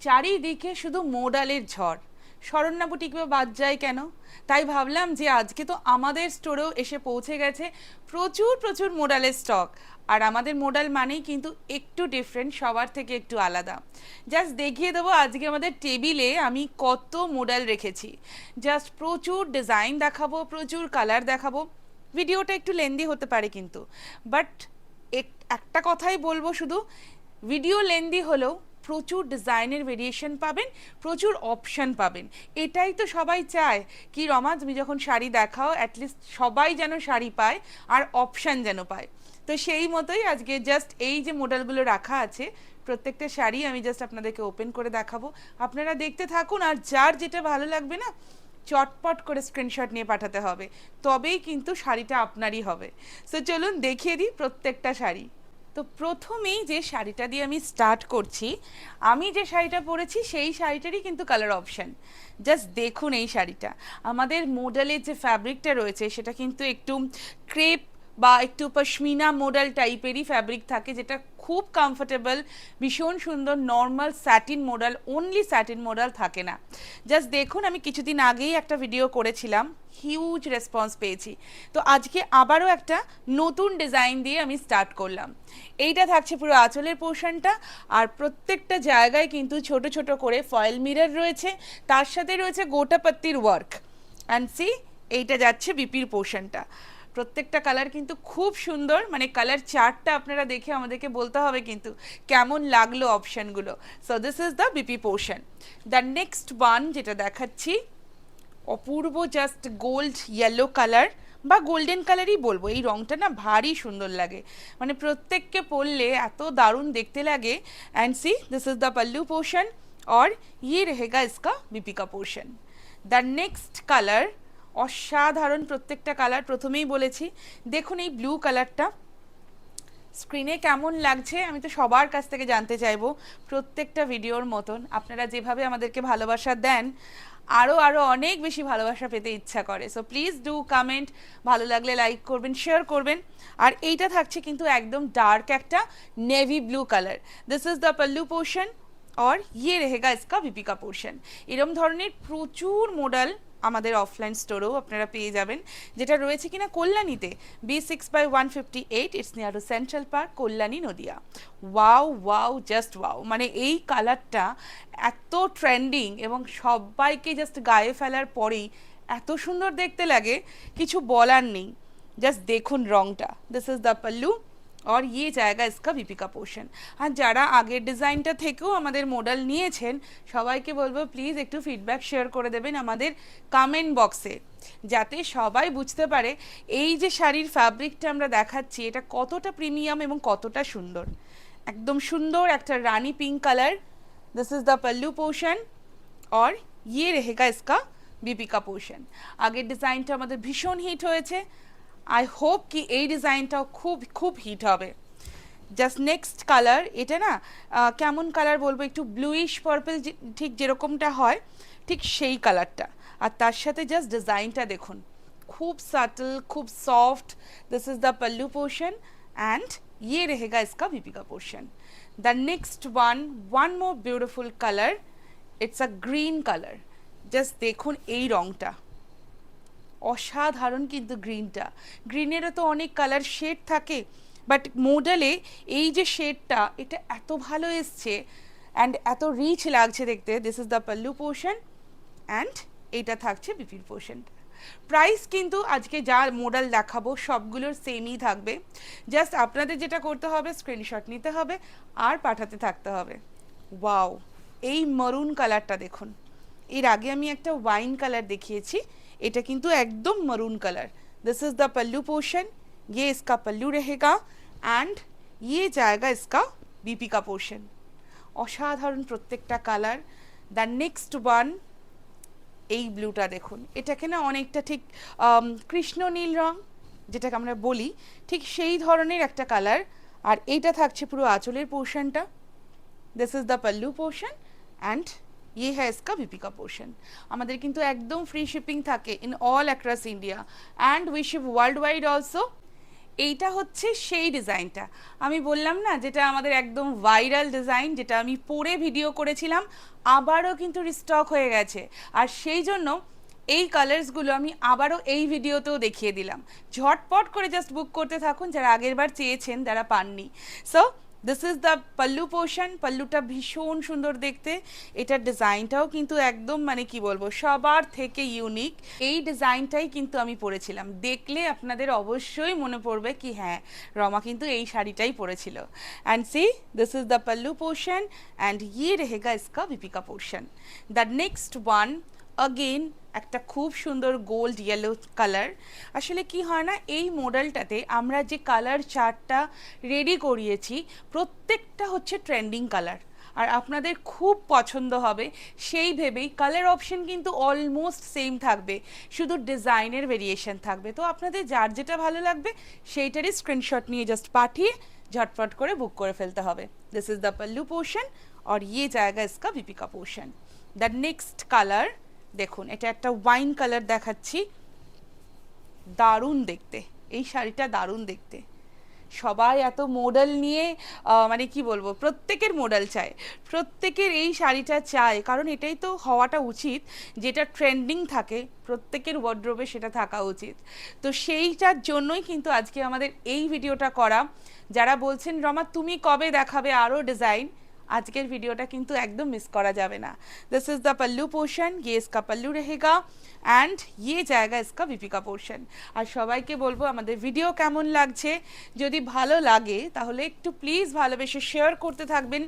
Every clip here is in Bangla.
চারিদিকে শুধু মোডালের ঝড়, শরণ্যা বুটিকে বাদ যায় কেন? তাই ভাবলাম যে আজকে তো আমাদের স্টোরেও এসে পৌঁছে গেছে প্রচুর প্রচুর মোডালের স্টক। আর আমাদের মোডাল মানেই কিন্তু একটু ডিফারেন্ট, সবার থেকে একটু আলাদা। জাস্ট দেখিয়ে দেবো আজকে আমাদের টেবিলে আমি কত মোডাল রেখেছি। জাস্ট প্রচুর ডিজাইন দেখাবো, প্রচুর কালার দেখাবো। ভিডিওটা একটু লেন্দি হতে পারে কিন্তু, বাট একটা কথাই বলবো শুধু, ভিডিও লেন্দি হলেও প্রচুর ডিজাইনের ভেরিয়েশন পাবেন, প্রচুর অপশন পাবেন। এটাই তো সবাই চায় কি রমা, তুমি যখন শাড়ি দেখাও অ্যাটলিস্ট সবাই যেন শাড়ি পায় আর অপশন যেন পায়। তো সেই মতোই আজকে জাস্ট এই যে মডেলগুলো রাখা আছে, প্রত্যেকটা শাড়ি আমি জাস্ট আপনাদেরকে ওপেন করে দেখাবো। আপনারা দেখতে থাকুন, আর যার যেটা ভালো লাগবে না চটপট করে স্ক্রিনশট নিয়ে পাঠাতে হবে, তবেই কিন্তু শাড়িটা আপনারই হবে। সো চলুন দেখিয়ে দিই প্রত্যেকটা শাড়ি। তো প্রথমেই যে শাড়িটা দিয়ে আমি স্টার্ট করছি, আমি যে শাড়িটা পরেছি সেই শাড়িটারই কিন্তু কালার অপশান। জাস্ট দেখুন এই শাড়িটা, আমাদের মডেলের যে ফ্যাব্রিকটা রয়েছে সেটা কিন্তু একটু ক্রেপ বা একটু পশমিনা মডেল টাইপেরই ফ্যাব্রিক থাকে, যেটা খুব কমফোর্টেবল, ভীষণ সুন্দর। Normal satin model, only satin model থাকে না। জাস্ট দেখুন, আমি কিছুদিন আগেই একটা ভিডিও করেছিলাম, হিউজ রেসপন্স পেয়েছি। তো আজকে আবারও একটা নতুন ডিজাইন দিয়ে আমি স্টার্ট করলাম। এইটা থাকছে পুরো আঁচলের পোর্শনটা, আর প্রত্যেকটা জায়গায় কিন্তু ছোট ছোট করে ফয়েল মিরর রয়েছে, তার সাথে রয়েছে গোটাপত্তির ওয়ার্ক। অ্যান্ড সি, এইটা যাচ্ছে বিপির পোর্শনটা। প্রত্যেকটা কালার কিন্তু খুব সুন্দর, মানে কালার চার্টটা আপনারা দেখে আমাদেরকে বলতে হবে কিন্তু কেমন লাগলো অপশানগুলো। So this is the BP portion. The next one যেটা দেখাচ্ছি, অপূর্ব জাস্ট গোল্ড ইয়েলো কালার বা গোল্ডেন কালারই বলবো। এই রঙটা না ভারী সুন্দর লাগে, মানে প্রত্যেককে পরলে এত দারুণ দেখতে লাগে। And see, this is the pallu portion और ये रहेगा इसका बीपी का पोर्शन। দ্য নেক্সট কালার অসাধারণ, প্রত্যেকটা কালার প্রথমেই বলেছি। দেখুন এই ব্লু কালারটা স্ক্রিনে কেমন লাগছে আমি তো সবার কাছ থেকে জানতে চাইবো। প্রত্যেকটা ভিডিওর মতন আপনারা যেভাবে আমাদেরকে ভালোবাসা দেন, আরও আরও অনেক বেশি ভালোবাসা পেতে ইচ্ছা করে। সো প্লিজ ডু কমেন্ট, ভালো লাগলে লাইক করবেন, শেয়ার করবেন। আর এইটা থাকছে কিন্তু একদম ডার্ক একটা navy blue colour. This is the pallu portion और ये रहेगा इसका बीपी का पोर्शन। এরম ধরনের প্রচুর মডেল আমাদের অফলাইন স্টোরেও আপনারা পেয়ে যাবেন, যেটা রয়েছে কিনা কল্যাণীতে, B6/158, it's near to central park, Kalyani, Nadia. Wow wow, just wow, মানে এই কালারটা এত ট্রেন্ডিং এবং সবাইকে জাস্ট গায়ে ফেলার পরেই এত সুন্দর দেখতে লাগে, কিছু বলার নেই। জাস্ট দেখুন রংটা। দিস ইজ দ্য পাল্লু और ये जाएगा इसका बीपी का पोर्शन। আর যারা আগের ডিজাইনটা থেকেও আমাদের মডেল নিয়েছেন সবাইকে বলবো প্লিজ একটু ফিডব্যাক শেয়ার করে দেবেন আমাদের কমেন্ট বক্সে, যাতে সবাই বুঝতে পারে এই যে শাড়ির ফ্যাব্রিকটা আমরা দেখাচ্ছি এটা কতটা প্রিমিয়াম এবং কতটা সুন্দর। একদম সুন্দর একটা rani pink colour. This is the pallu portion और ये रहेगा इसका बीपी का पोर्शन। আগের ডিজাইনটা আমাদের ভীষণ হিট হয়েছে, আই হোপ কি এই ডিজাইনটাও খুব খুব হিট হবে। জাস্ট নেক্সট কালার, এটা না কেমন কালার বলবো, একটু ব্লুইশ পার্পল, ঠিক যেরকমটা হয় ঠিক সেই কালারটা। আর তার সাথে জাস্ট ডিজাইনটা দেখুন, খুব সাটল, খুব soft. This is the pallu portion and ये रहेगा इसका बीपी का portion. The next one more beautiful colour, it's a green colour. Just দেখুন এই রংটা অসাধারণ, কিন্তু গ্রিনটা, গ্রিনেরও তো অনেক কালার শেড থাকে, বাট মডেলে এই যে শেডটা এটা এত ভালো এসছে অ্যান্ড এত রিচ লাগছে দেখতে। This is the pallu portion and এইটা থাকছে বিপির পোর্শনটা। প্রাইস কিন্তু আজকে যা মডেল দেখাবো সবগুলোর সেমই থাকবে। জাস্ট আপনাদের যেটা করতে হবে স্ক্রিনশট নিতে হবে আর পাঠাতে থাকতে হবে। ওয়াও, এই মরুন কালারটা দেখুন, এর আগে আমি একটা ওয়াইন কালার দেখিয়েছি, এটা কিন্তু একদম maroon colour. This is the pallu portion, ये इसका पल्लू रहेगा एंड ये जाएगा इसका बीपी का पोर्शन। অসাধারণ প্রত্যেকটা কালার। দ্য নেক্সট ওয়ান, এই ব্লুটা দেখুন, এটাকে না অনেকটা ঠিক কৃষ্ণ নীল রং যেটাকে আমরা বলি, ঠিক সেই ধরনের একটা কালার। আর এইটা থাকছে পুরো আঁচলের পোর্শনটা। This is the pallu portion and ये है इसका बीपी का पोर्शन। আমাদের কিন্তু একদম ফ্রি শিপিং থাকে in all across India and we ship world wide also. এইটা হচ্ছে সেই ডিজাইনটা, আমি বললাম না যেটা আমাদের একদম ভাইরাল ডিজাইন, যেটা আমি পরে ভিডিও করেছিলাম, আবারও কিন্তু রিস্টক হয়ে গেছে। আর সেই জন্য এই কালার্সগুলো আমি আবারও এই ভিডিওতেও দেখিয়ে দিলাম। ঝটপট করে জাস্ট বুক করতে থাকুন যারা আগের বার চেয়েছেন, যারা পাননি। So this is the pallu portion. পাল্লুটা ভীষণ সুন্দর দেখতে, এটার ডিজাইনটাও কিন্তু একদম মানে কি বলবো সবার থেকে ইউনিক। এই ডিজাইনটাই কিন্তু আমি পরেছিলাম, দেখলে আপনাদের অবশ্যই মনে পড়বে কি হ্যাঁ রমা কিন্তু এই শাড়িটাই পরেছিল। And see this is the pallu portion and ইয়ে रहेगा इसका बीपी का portion. The next one again একটা খুব সুন্দর গোল্ড ইয়েলো কালার। আসলে কি হয় না, এই মডেলটাতে আমরা যে কালার চার্টটা রেডি করিয়েছি প্রত্যেকটা হচ্ছে ট্রেন্ডিং কালার, আর আপনাদের খুব পছন্দ হবে সেই ভেবেই কালার অপশন কিন্তু অলমোস্ট সেম থাকবে, শুধু ডিজাইনের ভেরিয়েশন থাকবে। তো আপনাদের যার যেটা ভালো লাগবে সেইটারই স্ক্রিনশট নিয়ে জাস্ট পাঠিয়ে झटपट করে বুক করে ফেলতে হবে। This is the pallu portion और ये जाएगा इसका बीपी का पोर्शन। দ্য নেক্সট কালার দেখুন, এটা একটা ওয়াইন কালার দেখাচ্ছি, দারুণ দেখতে এই শাড়িটা, দারুণ দেখতে। সবাই এত মডেল নিয়ে মানে কি বলবো প্রত্যেকের মডেল চায়, প্রত্যেকের এই শাড়িটা চায়, কারণ এটাই তো হওয়াটা উচিত, যেটা ট্রেন্ডিং থাকে প্রত্যেকের ওয়ার্ড্রোবে সেটা থাকা উচিত। তো সেইটার জন্যই কিন্তু আজকে আমাদের এই ভিডিওটা করা। যারা বলছেন রমা তুমি কবে দেখাবে আরও ডিজাইন, আজকের ভিডিওটা কিন্তু একদম মিস করা যাবে না। This is the pallu portion, ये इसका पल्लू रहेगा एंड ये जाएगा इसका बीपी का पोर्शन। আর সবাইকে বলবো আমাদের ভিডিও কেমন লাগছে, যদি ভালো লাগে তাহলে একটু প্লিজ ভালোবেসে শেয়ার করতে থাকবেন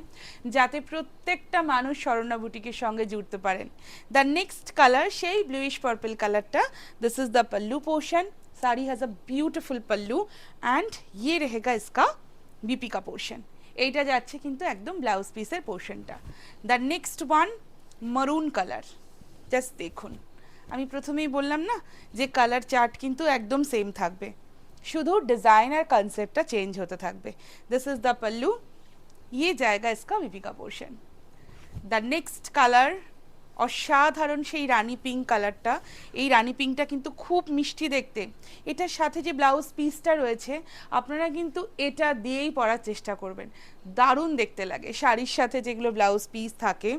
যাতে প্রত্যেকটা মানুষ শরণ্যা বুটিকের সঙ্গে জুড়তে পারেন। দ্য নেক্সট কালার সেই ব্লুইশ পার্পল কালারটা। This is the pallu portion, sari has a beautiful pallu and ये रहेगा इसका बीपी का पोर्शन। এইটা যাচ্ছে কিন্তু একদম ব্লাউজ পিসের পোর্শনটা। দ্য নেক্সট ওয়ান মারুন কালার, জাস্ট দেখুন, আমি প্রথমেই বললাম না যে কালার চার্ট কিন্তু একদম সেম থাকবে, শুধু ডিজাইন আর কনসেপ্টটা চেঞ্জ হতে থাকবে। দিস ইজ দ্য पल्लू, ये जाएगा इसका बीपी का पोर्शन। দ্য নেক্সট কালার অসাধারণ সেই রানী পিঙ্ক কালারটা। এই রানী পিঙ্কটা কিন্তু খুব মিষ্টি দেখতে, এটার সাথে যে ব্লাউজ পিসটা রয়েছে আপনারা কিন্তু এটা দিয়েই পরার চেষ্টা করবেন, দারুণ দেখতে লাগে শাড়ির সাথে যেগুলো ব্লাউজ পিস থাকে।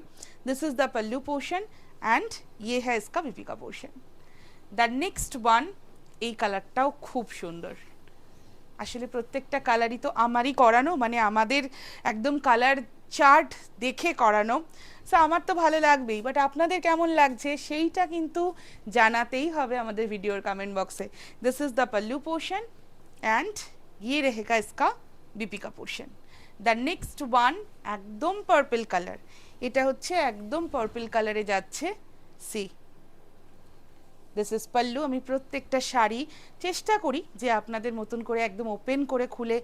This is the pallu portion and ये है इसका बीपी का पोर्शन। দ্য নেক্সট ওয়ান, এই কালারটাও খুব সুন্দর। আসলে প্রত্যেকটা কালারই তো আমারই করানো, মানে আমাদের একদম কালার চার্ট দেখে করানো, সো আমার তো ভালো লাগবেই, বাট আপনাদের কেমন লাগছে সেইটা কিন্তু জানাতেই হবে আমাদের ভিডিওর কমেন্ট বক্সে। This is the pallu portion and ये रहेगा इसका बीपी का पोर्शन। দ্য নেক্সট ওয়ান একদম পার্পল কালার, এটা হচ্ছে একদম পার্পল কালারে যাচ্ছে। সি দিস ইজ पल्लू। আমি প্রত্যেকটা শাড়ি চেষ্টা করি যে আপনাদের মতন করে একদম ওপেন করে খুলে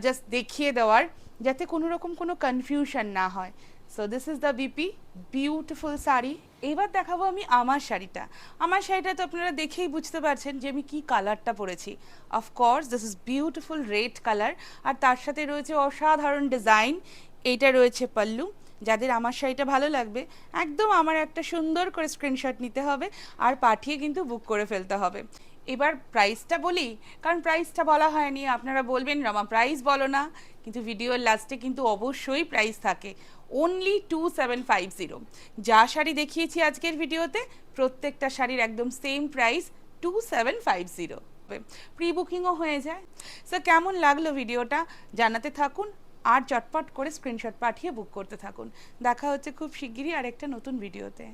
জাস্ট দেখিয়ে দেওয়ার, যাতে কোনো রকম কোনো কনফিউশন না হয়। So this is the BP, beautiful sari. এইবার দেখাবো আমি আমার শাড়িটা। আমার শাড়িটা তো আপনারা দেখেই বুঝতে পারছেন যে আমি কি কালারটা পরেছি। Of course this is beautiful red colour, আর তার সাথে রয়েছে অসাধারণ ডিজাইন। এইটা রয়েছে पल्लू। যাদের আমার শাড়িটা ভালো লাগবে একদম আমার একটা সুন্দর করে স্ক্রিনশট নিতে হবে আর পাঠিয়ে কিন্তু বুক করে ফেলতে হবে। এবার প্রাইসটা বলি, কারণ প্রাইসটা বলা হয়নি, আপনারা বলবেন রমা প্রাইস বলো না, কিন্তু ভিডিওর লাস্টে কিন্তু অবশ্যই প্রাইস থাকে। অনলি 2750। যা শাড়ি দেখিয়েছি আজকের ভিডিওতে প্রত্যেকটা শাড়ির একদম সেম প্রাইস 2750। প্রি বুকিংও হয়ে যায়। সো কেমন লাগলো ভিডিওটা জানাতে থাকুন আর চটপট করে স্ক্রিনশট পাঠিয়ে বুক করতে থাকুন। দেখা হচ্ছে খুব শিগগিরই আরেকটা নতুন ভিডিওতে।